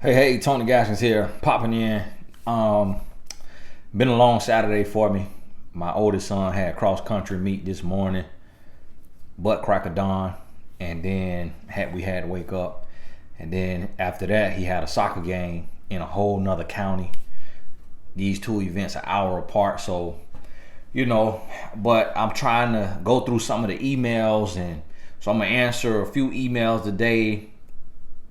Hey, Tony Gaskins here, popping in. Um, Been a long Saturday for me. My oldest son had cross country meet this morning, butt crack of dawn, and then we had to wake up, and then after that he had a soccer game in a whole nother county. These two events are an hour apart, so but I'm trying to go through some of the emails, and so I'm gonna answer a few emails today,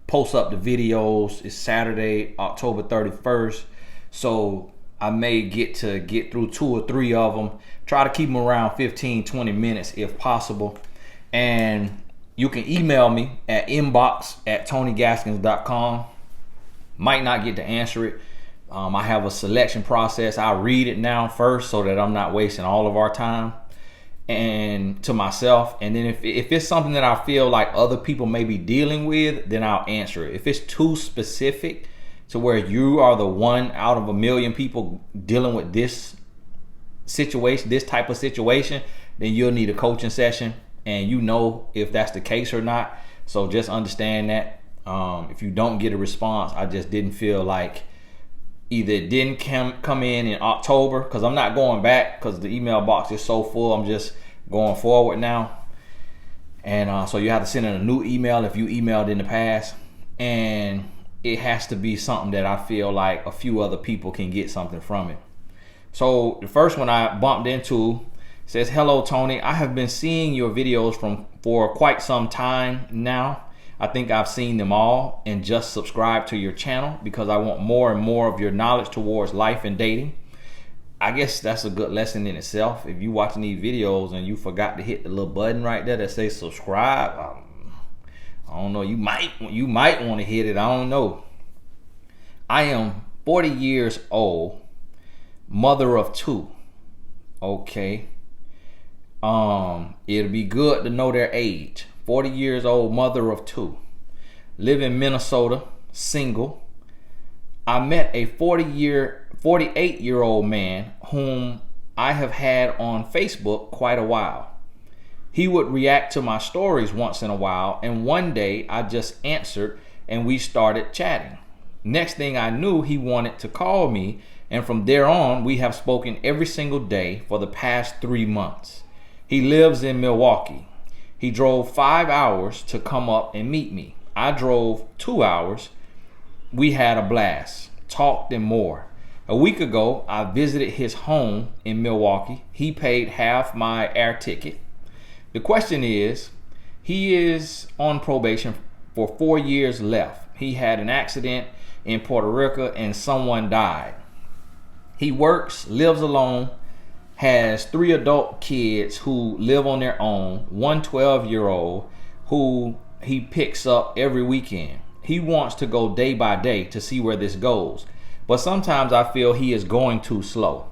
post up the videos. It's Saturday, October 31st, so I may get through two or three of them. Try to keep them around 15-20 minutes if possible. And you can email me at inbox@tonygaskins.com. Might not get to answer it. I have a selection process. I'll read it now first so that I'm not wasting all of our time and to myself. And then if it's something that I feel like other people may be dealing with, then I'll answer it. If it's too specific to where you are the one out of a million people dealing with this situation, this type of situation, then you'll need a coaching session, and if that's the case or not. So just understand that if you don't get a response, I just didn't feel like either it didn't come in October, because I'm not going back because the email box is so full. I'm just going forward now. And so you have to send in a new email if you emailed in the past. And it has to be something that I feel like a few other people can get something from it. So the first one I bumped into says, "Hello, Tony. I have been seeing your videos for quite some time now. I think I've seen them all and just subscribed to your channel because I want more and more of your knowledge towards life and dating." I guess that's a good lesson in itself. If you watching these videos and you forgot to hit the little button right there that says subscribe, I don't know. You might want to hit it. I don't know. I am 40 years old, mother of two. Okay. It'll be good to know their age. 40 years old, mother of two. Live in Minnesota, single. I met a 48-year-old man whom I have had on Facebook quite a while. He would react to my stories once in a while, and one day I just answered and we started chatting. Next thing I knew, he wanted to call me, and from there on we have spoken every single day for the past 3 months. He lives in Milwaukee. He drove 5 hours to come up and meet me. I drove 2 hours. We had a blast, talked and more. A week ago, I visited his home in Milwaukee. He paid half my air ticket. The question is, he is on probation for 4 years left. He had an accident in Puerto Rico and someone died. He works, lives alone, has 3 adult kids who live on their own, one 12-year-old who he picks up every weekend. He wants to go day by day to see where this goes, but sometimes I feel he is going too slow.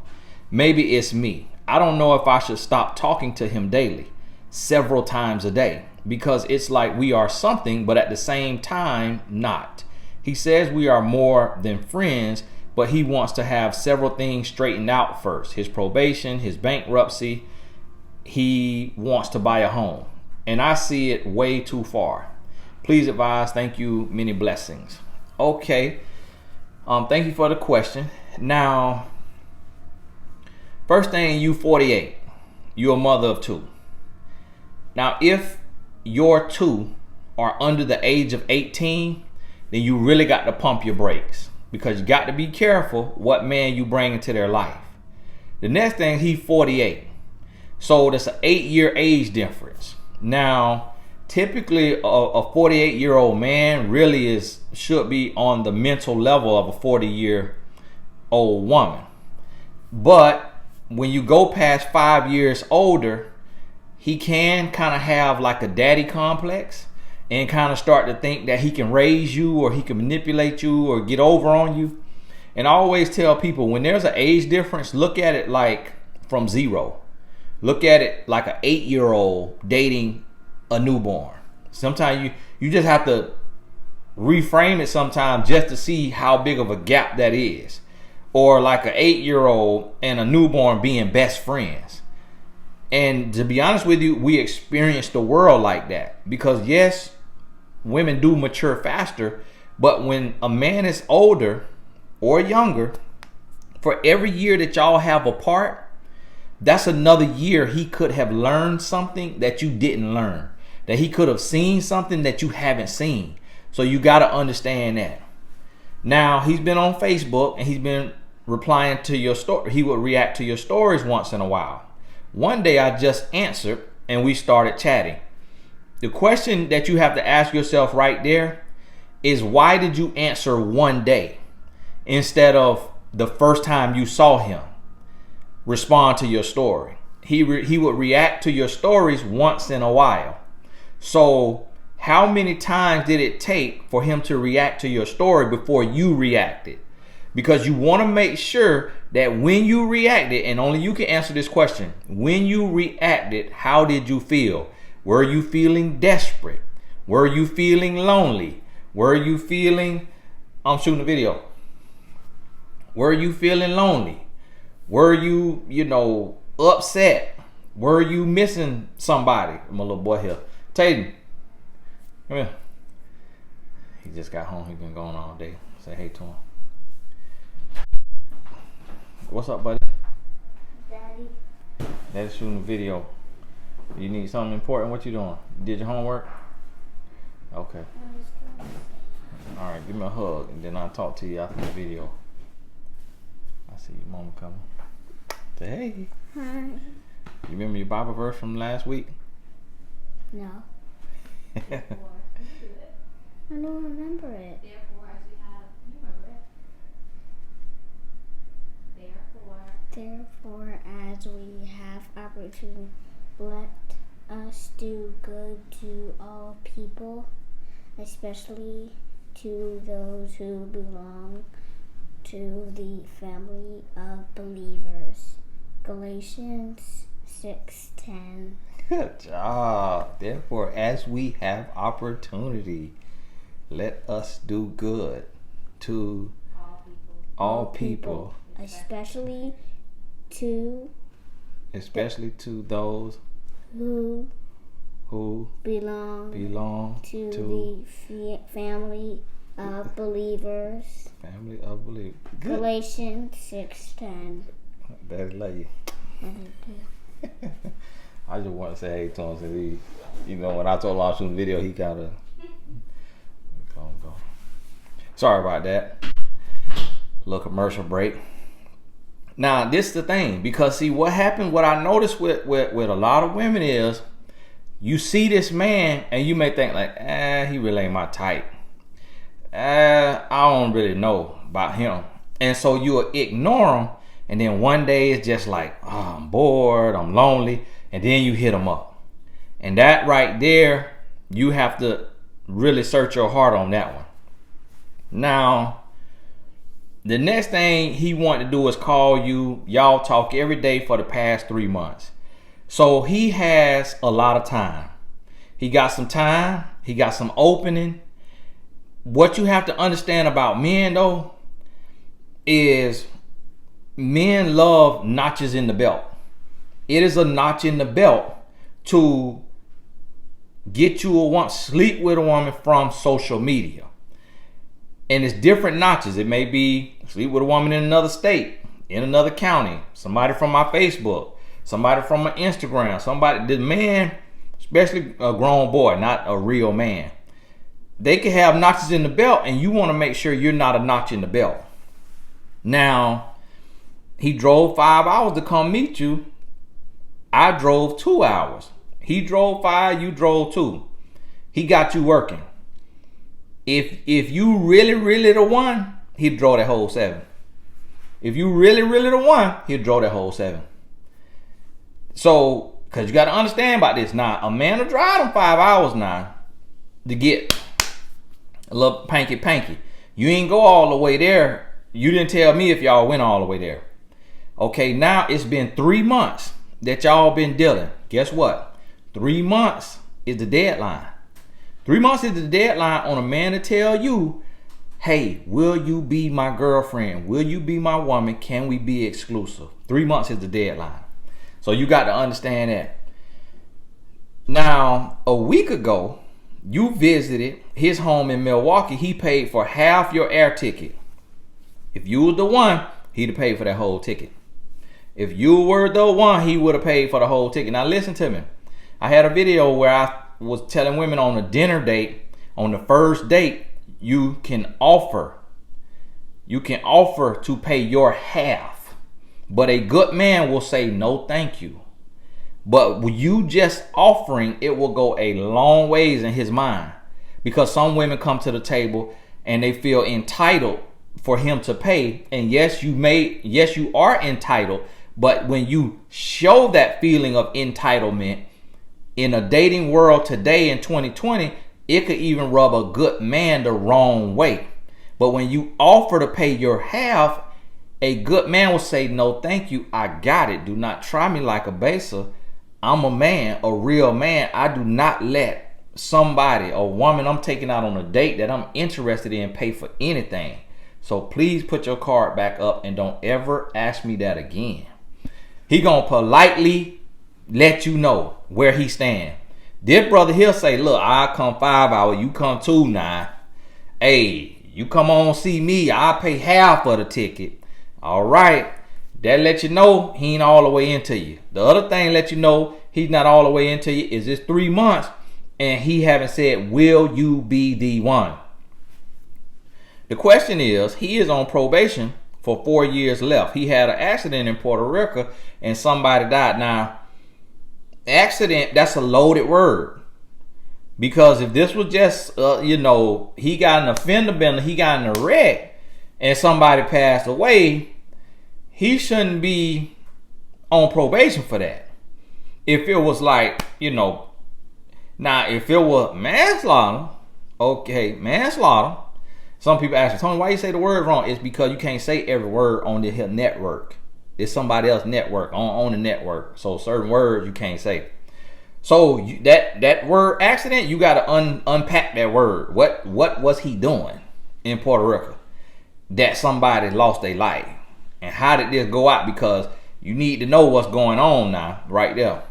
Maybe it's me. I don't know if I should stop talking to him daily, several times a day, because it's like we are something, but at the same time, not. He says we are more than friends, but he wants to have several things straightened out first. His probation, his bankruptcy. He wants to buy a home, and I see it way too far. Please advise. Thank you. Many blessings. Okay. Thank you for the question. Now, first thing, you 48. You're a mother of 2. Now, if your 2 are under the age of 18, then you really got to pump your brakes, because you got to be careful what man you bring into their life. The next thing, he's 48. So that's an 8-year age difference. Now, typically a 48-year-old man really should be on the mental level of a 40-year-old woman. But when you go past 5 years older, he can kind of have like a daddy complex and kind of start to think that he can raise you, or he can manipulate you, or get over on you. And I always tell people, when there's an age difference, look at it like from 0. Look at it like an 8-year-old dating a newborn. Sometimes you just have to reframe it sometimes just to see how big of a gap that is. Or like an 8-year-old and a newborn being best friends. And to be honest with you, we experience the world like that, because yes, women do mature faster, But when a man is older or younger, for every year that y'all have apart, that's another year he could have learned something that you didn't learn, that he could have seen something that you haven't seen. So you got to understand that. Now, he's been on Facebook and he's been replying to your story. He would react to your stories once in a while. One day I just answered and we started chatting. The question that you have to ask yourself right there is, why did you answer one day instead of the first time you saw him respond to your story? He would react to your stories once in a while. So how many times did it take for him to react to your story before you reacted? Because you want to make sure that when you reacted, and only you can answer this question, when you reacted, how did you feel? Were you feeling desperate? Were you feeling lonely? Were you feeling, I'm shooting a video. Were you feeling lonely? Were you, upset? Were you missing somebody? My little boy here. Tayden, come here. He just got home. He's been gone all day. Say hey to him. What's up, buddy? Daddy. Daddy's shooting a video. You need something important? What you doing? You did your homework? Okay. All right, give me a hug, and then I'll talk to you after the video. I see your mama coming. Say hey. Hi. You remember your Bible verse from last week? No. I don't remember it. Therefore, as we have opportunity, let us do good to all people, especially to those who belong to the family of believers. Galatians 6:10. Good job. Therefore, as we have opportunity, let us do good to all people. Especially to those who belong to the family of believers. Family of believers. Good. Galatians 6:10. Daddy love you. I just want to say hey to him. So when I told him I was shooting video, he gotta go. Sorry about that. Little commercial break. Now, this is the thing, because see what happened, what I noticed with a lot of women is, you see this man and you may think like, he really ain't my type. I don't really know about him. And so you'll ignore him, and then one day it's just like, I'm bored, I'm lonely, and then you hit him up. And that right there, you have to really search your heart on that one. Now, the next thing he wanted to do is call you. Y'all talk every day for the past 3 months. So he has a lot of time. He got some time. He got some opening. What you have to understand about men, though, is men love notches in the belt. It is a notch in the belt to get you a woman, sleep with a woman from social media. And it's different notches. It may be sleep with a woman in another state, in another county, somebody from my Facebook, somebody from my Instagram, the man, especially a grown boy, not a real man. They can have notches in the belt, and you want to make sure you're not a notch in the belt. Now, he drove 5 hours to come meet you. I drove 2 hours. He drove 5, you drove 2. He got you working. If you really the one, he'd draw that whole 7. If you really the one, he'd draw that whole 7. So, because you got to understand about this. Now, a man will drive them 5 hours now to get a little panky. You ain't go all the way there. You didn't tell me if y'all went all the way there. Okay, now it's been 3 months that y'all been dealing. Guess what? 3 months is the deadline. 3 months is the deadline on a man to tell you, hey, will you be my girlfriend? Will you be my woman? Can we be exclusive? 3 months is the deadline. So you got to understand that. Now, a week ago, You visited his home in Milwaukee. He paid for half your air ticket. If you were the one, he'd have paid for that whole ticket. If you were the one, he would have paid for the whole ticket. Now listen to me. I had a video where I was telling women on a dinner date, on the first date, you can offer to pay your half. But a good man will say no thank you. But you just offering, it will go a long ways in his mind. Because some women come to the table and they feel entitled for him to pay. And yes, you are entitled. But when you show that feeling of entitlement in a dating world today in 2020, it could even rub a good man the wrong way. But when you offer to pay your half, a good man will say, no, thank you. I got it. Do not try me like a baser. I'm a man, a real man. I do not let somebody, a woman I'm taking out on a date that I'm interested in, pay for anything. So please put your card back up and don't ever ask me that again. He gonna politely let you know where he stand. This brother, he'll say, look, I come 5 hours, you come 2 now. Hey, you come on see me, I'll pay half of the ticket. All right. That let you know he ain't all the way into you. The other thing let you know he's not all the way into you is it's 3 months and he haven't said, will you be the one? The question is, he is on probation for 4 years left. He had an accident in Puerto Rico and somebody died. Now, accident, that's a loaded word. Because if this was just, he got an offender bender, he got in a wreck and somebody passed away, he shouldn't be on probation for that. If it was like, now if it was manslaughter, okay, manslaughter. Some people ask me, Tony, why you say the word wrong? It's because you can't say every word on the network. It's somebody else's network, on the network. So certain words you can't say. So that word accident, you got to unpack that word. What was he doing in Puerto Rico that somebody lost their life? And how did this go out? Because you need to know what's going on now, right there.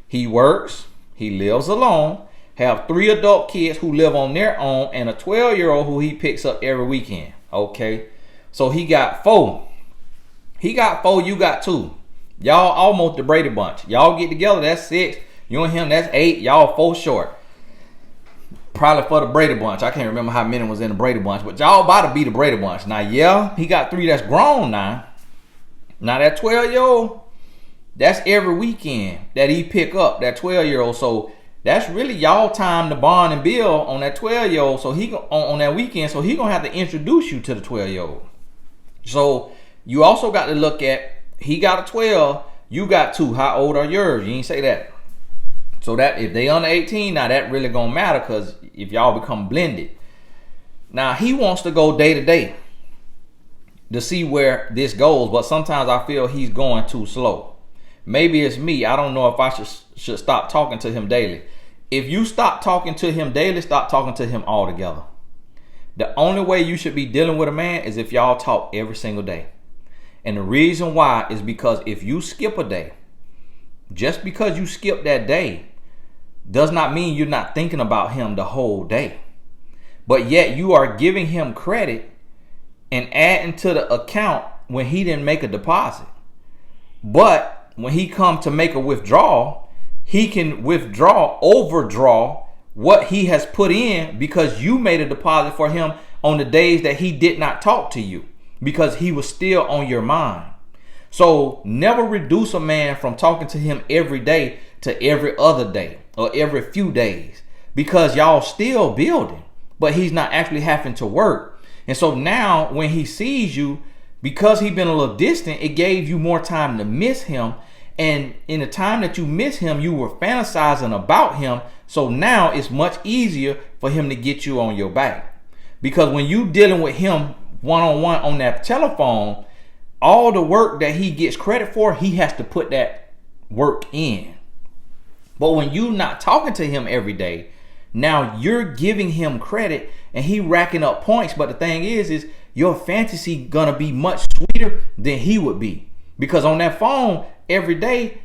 He works, he lives alone, have 3 adult kids who live on their own, and a 12-year-old who he picks up every weekend. Okay, so he got 4. He got 4, you got 2. Y'all almost the Brady Bunch. Y'all get together, that's 6. You and him, that's 8. Y'all 4 short. Probably for the Brady Bunch. I can't remember how many was in the Brady Bunch, but y'all about to be the Brady Bunch. Now, yeah, he got 3 that's grown now. Now that 12-year-old, that's every weekend that he pick up, that 12-year-old. So that's really y'all time to bond and build on that 12-year-old. So he on that weekend, so he gonna have to introduce you to the 12-year-old. So you also got to look at, he got a 12, you got 2. How old are yours? You ain't say that. So that if they under 18, now that really gonna matter, because if y'all become blended. Now he wants to go day to day to see where this goes, but sometimes I feel he's going too slow. Maybe it's me. I don't know if I should stop talking to him daily. If you stop talking to him daily, stop talking to him altogether. The only way you should be dealing with a man is if y'all talk every single day. And the reason why is because if you skip a day, just because you skip that day does not mean you're not thinking about him the whole day. But yet you are giving him credit and adding to the account when he didn't make a deposit. But when he come to make a withdrawal, he can overdraw what he has put in because you made a deposit for him on the days that he did not talk to you because he was still on your mind. So never reduce a man from talking to him every day to every other day or every few days because y'all still building, but he's not actually having to work. And so now when he sees you, because he's been a little distant, it gave you more time to miss him. And in the time that you miss him, you were fantasizing about him. So now it's much easier for him to get you on your back. Because when you dealing with him one-on-one on that telephone, all the work that he gets credit for, he has to put that work in. But when you not talking to him every day, now you're giving him credit and he racking up points. But the thing is your fantasy gonna be much sweeter than he would be. Because on that phone every day,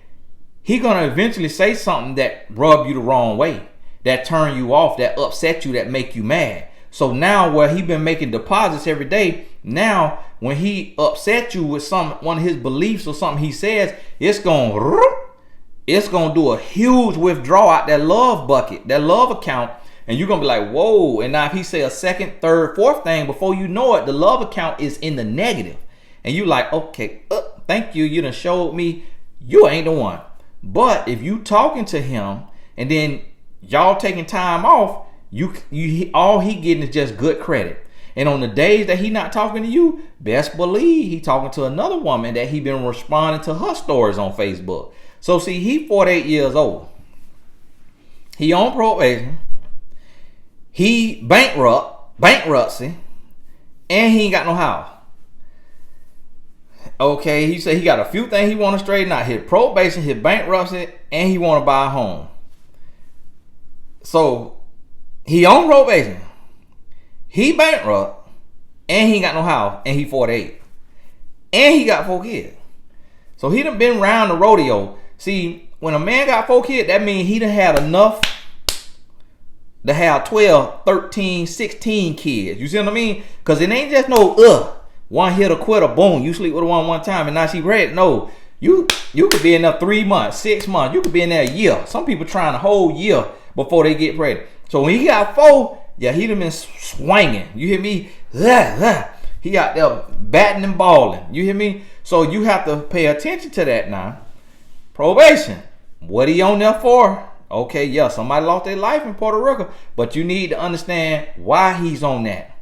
he gonna eventually say something that rub you the wrong way. that turn you off, that upset you, that make you mad. So now where he been making deposits every day, now when he upset you with one of his beliefs or something he says, it's gonna do a huge withdrawal out that love bucket, that love account, and you're gonna be like, whoa. And now if he say a second, third, fourth thing, before you know it, the love account is in the negative. And you like, okay, thank you, you done showed me you ain't the one. But if you talking to him and then y'all taking time off, all he getting is just good credit. And on the days that he not talking to you, best believe he talking to another woman that he been responding to her stories on Facebook. So see, he 48 years old. He on probation. He bankruptcy, and he ain't got no house. Okay, he said he got a few things he want to straighten out: his probation, his bankruptcy, and he want to buy a home. So he on probation, he bankrupt, and he ain't got no house, and he 48, and he got 4 kids. So he done been around the rodeo. See, when a man got 4 kids, that means he done had enough to have 12, 13, 16 kids. You see what I mean? Because it ain't just no one hit or quit or boom, you sleep with one time and now she ready. No, you could be in there 3 months, 6 months. You could be in there a year. Some people trying a whole year before they get ready. So when he got 4, yeah, he done been swinging. You hear me? He out there batting and balling. You hear me? So you have to pay attention to that now. Probation. What he on there for? Okay, yeah, somebody lost their life in Puerto Rico, but you need to understand why he's on that.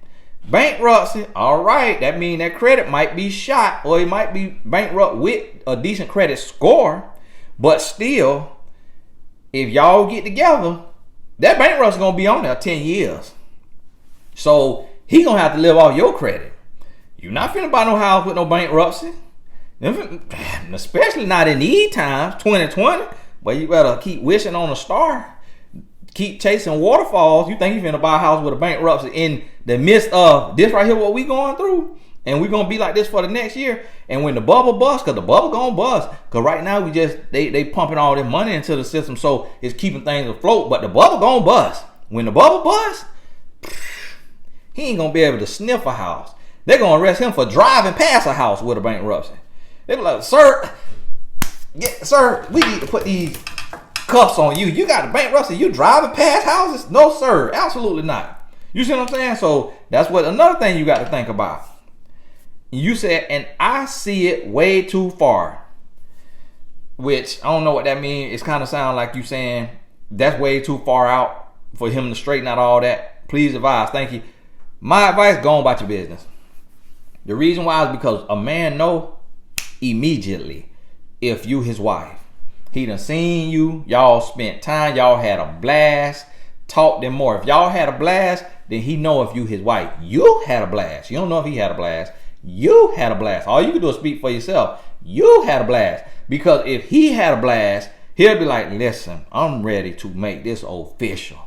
Bankruptcy, all right, that means that credit might be shot, or he might be bankrupt with a decent credit score, but still, if y'all get together, that bankruptcy gonna be on there 10 years. So he gonna have to live off your credit. You're not finna buy no house with no bankruptcy, especially not in these times, 2020. But you better keep wishing on a star. Keep chasing waterfalls. You think you're finna buy a house with a bankruptcy in the midst of this right here, what we going through? And we gonna be like this for the next year. And when the bubble busts, because the bubble gonna bust. Because right now we just, they pumping all this money into the system, so it's keeping things afloat. But the bubble gonna bust. When the bubble busts, he ain't gonna be able to sniff a house. They're gonna arrest him for driving past a house with a bankruptcy. They be like, sir, we need to put these cuffs on you. You got a bankruptcy. You driving past houses? No, sir. Absolutely not. You see what I'm saying? So that's what another thing you got to think about. You said, and I see it way too far. Which I don't know what that means. It's kind of sound like you saying that's way too far out for him to straighten out all that. Please advise. Thank you. My advice: go on about your business. The reason why is because a man know immediately if you his wife. He done seen you, y'all spent time, y'all had a blast, talked them more. If y'all had a blast, then he know if you his wife. You had a blast. You don't know if he had a blast. You had a blast. All you can do is speak for yourself. You had a blast. Because if he had a blast, he'll be like, listen, I'm ready to make this official.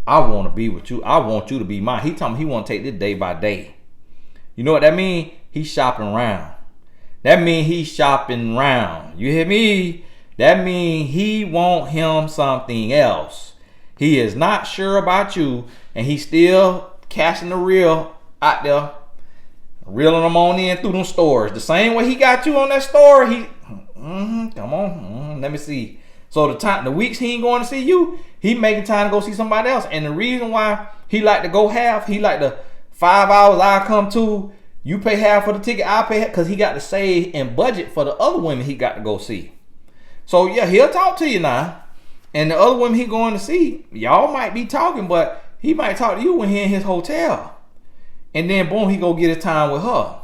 I want to be with you. I want you to be mine. He told me he want to take this day by day. You know what that mean? He's shopping around. That mean he's shopping around. You hear me? That mean he want him something else. He is not sure about you, and he's still cashing the reel out there, reeling them on in through them stores. The same way he got you on that store, come on, let me see. So the weeks he ain't going to see you, he making time to go see somebody else. And the reason why he like to go half, he like the 5 hours I come to, you pay half for the ticket, I pay half, because he got to save and budget for the other women he got to go see. So yeah, he'll talk to you now. And the other women he going to see, y'all might be talking, but he might talk to you when he in his hotel. And then boom, he go get his time with her.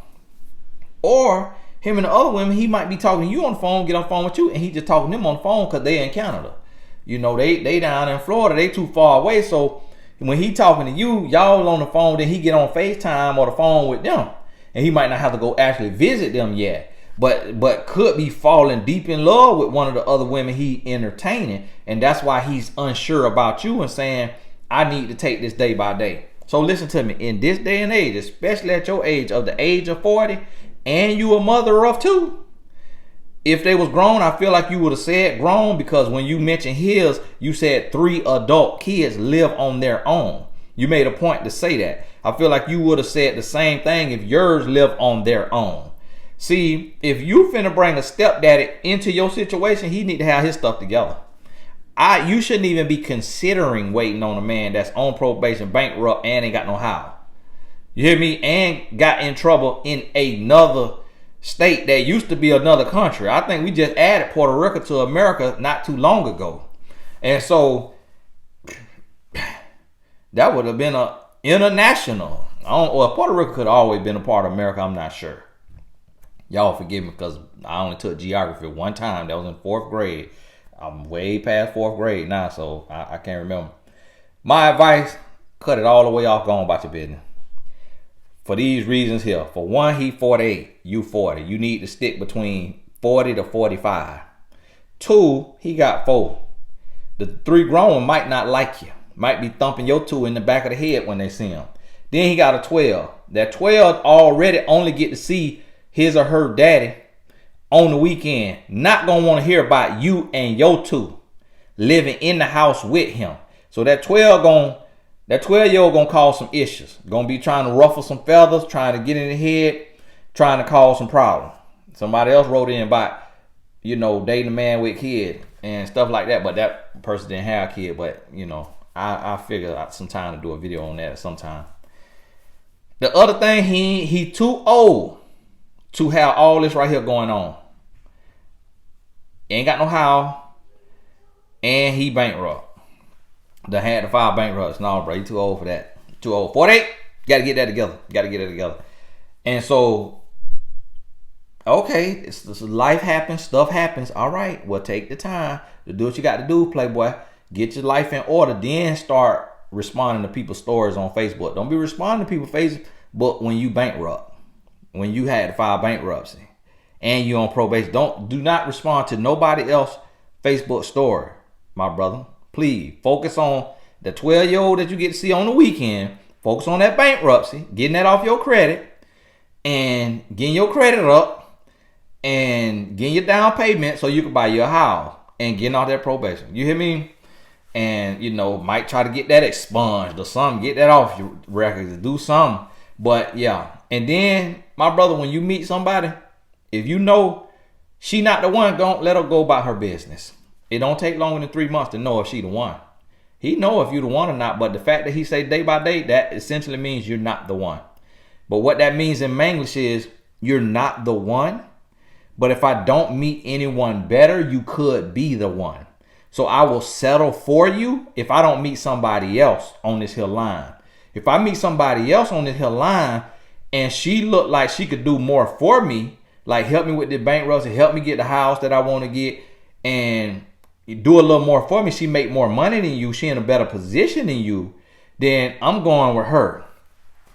Or him and the other women, he might be talking to you on the phone, get on the phone with you, and he just talking to them on the phone because they in Canada. You know, they down in Florida, they too far away. So when he talking to you, y'all on the phone, then he get on FaceTime or the phone with them. And he might not have to go actually visit them yet. But could be falling deep in love with one of the other women he entertaining. And that's why he's unsure about you and saying, I need to take this day by day. So listen to me. In this day and age, especially at your age, of the age of 40, and you a mother of 2, if they was grown, I feel like you would have said grown, because when you mentioned his, you said 3 adult kids live on their own. You made a point to say that. I feel like you would have said the same thing if yours live on their own. See, if you finna bring a stepdaddy into your situation, he need to have his stuff together. You shouldn't even be considering waiting on a man that's on probation, bankrupt, and ain't got no house. You hear me? And got in trouble in another state that used to be another country. I think we just added Puerto Rico to America not too long ago. And so that would have been a international. Puerto Rico could have always been a part of America. I'm not sure. Y'all forgive me because I only took geography one time. That was in 4th grade. I'm way past 4th grade now, so I can't remember. My advice, cut it all the way off, go on about your business. For these reasons here. For one, he 48, you 40. You need to stick between 40 to 45. 2, he got 4. The 3 grown might not like you. Might be thumping your 2 in the back of the head when they see him. Then he got a 12. That 12 already only get to see his or her daddy on the weekend. Not gonna want to hear about you and your 2 living in the house with him. So that 12-year-old gonna cause some issues. Gonna be trying to ruffle some feathers, trying to get in the head, trying to cause some problems. Somebody else wrote in about, dating a man with kids and stuff like that, but that person didn't have a kid. But I figured out some time to do a video on that at some time. The other thing, he too old to have all this right here going on. Ain't got no house, and he bankrupt. Done had to file bankruptcy. No, bro, you too old for that. Too old. 48, gotta get that together. And so, okay, this life happens, stuff happens. All right, well, take the time to do what you got to do, playboy. Get your life in order, then start responding to people's stories on Facebook. Don't be responding to people's Facebook when you bankrupt. When you had to file bankruptcy and you on probation. Do not respond to nobody else Facebook story, my brother. Please focus on the 12-year-old that you get to see on the weekend. Focus on that bankruptcy, getting that off your credit, and getting your credit up, and getting your down payment so you can buy your house, and getting off that probation. You hear me? And might try to get that expunged or something. Get that off your records. Do something. But yeah. And then, my brother, when you meet somebody, if you know she not the one, don't let her go about her business. It don't take longer than 3 months to know if she the one. He know if you the one or not, but the fact that he say day by day, that essentially means you're not the one. But what that means in Manglish is you're not the one. But if I don't meet anyone better, you could be the one. So I will settle for you if I don't meet somebody else on this hill line. If I meet somebody else on this hill line and she looked like she could do more for me, like help me with the bankruptcy, help me get the house that I want to get, and do a little more for me, she make more money than you, she in a better position than you, then I'm going with her.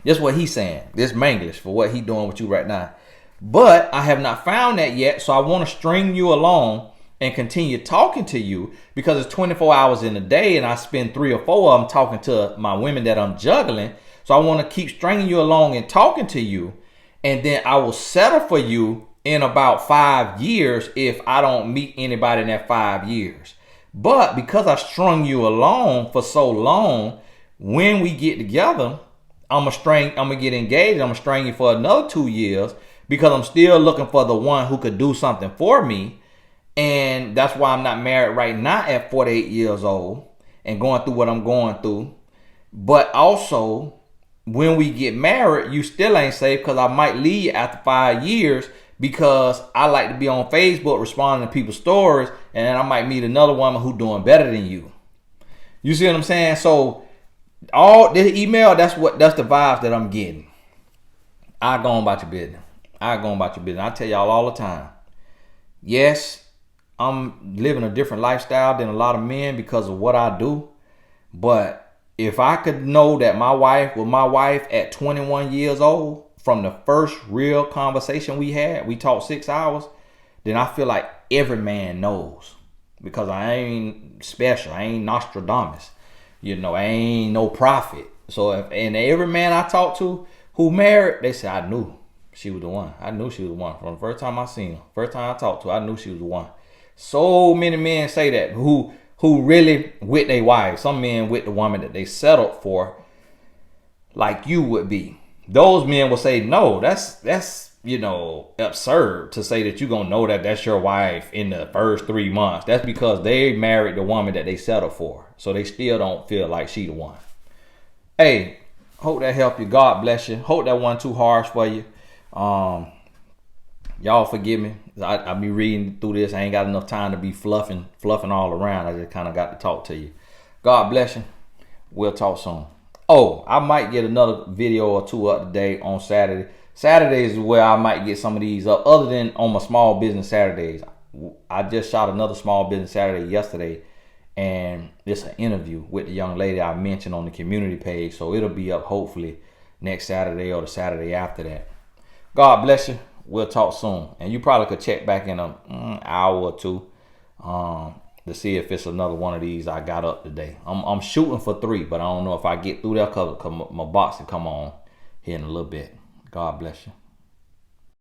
That's what he's saying. This Manglish for what he doing with you right now. But I have not found that yet, so I want to string you along and continue talking to you because it's 24 hours in a day and I spend 3 or 4 of them talking to my women that I'm juggling. So I want to keep stringing you along and talking to you, and then I will settle for you in about 5 years if I don't meet anybody in that 5 years. But because I strung you along for so long, when we get together, I'm gonna get engaged. I'm gonna string you for another 2 years because I'm still looking for the one who could do something for me. And that's why I'm not married right now at 48 years old and going through what I'm going through. But also, when we get married, you still ain't safe because I might leave you after 5 years because I like to be on Facebook responding to people's stories, and then I might meet another woman who doing better than you. You see what I'm saying? So all this email, that's the vibes that I'm getting. I go on about your business. I tell y'all all the time. Yes, I'm living a different lifestyle than a lot of men because of what I do. But if I could know that my wife at 21 years old, from the first real conversation we had, we talked 6 hours, then I feel like every man knows. Because I ain't special. I ain't Nostradamus. I ain't no prophet. So and every man I talk to who married, they say, I knew. She was the one. I knew she was the one. From the first time I seen her, first time I talked to her, I knew she was the one. So many men say that who really with their wife. Some men with the woman that they settled for, like you would be. Those men will say, no, that's absurd to say that you're gonna know that that's your wife in the first 3 months. That's because they married the woman that they settled for. So they still don't feel like she the one. Hey, hope that helped you. God bless you. Hope that wasn't too harsh for you. Y'all forgive me. I be reading through this. I ain't got enough time to be fluffing all around. I just kind of got to talk to you. God bless you. We'll talk soon. Oh, I might get another video or two up today on Saturday. Saturdays is where I might get some of these up, other than on my small business Saturdays. I just shot another small business Saturday yesterday, and it's an interview with the young lady I mentioned on the community page. So it'll be up hopefully next Saturday or the Saturday after that. God bless you. We'll talk soon. And you probably could check back in an hour or two to see if it's another one of these I got up today. I'm shooting for 3, but I don't know if I get through that because my box will come on here in a little bit. God bless you.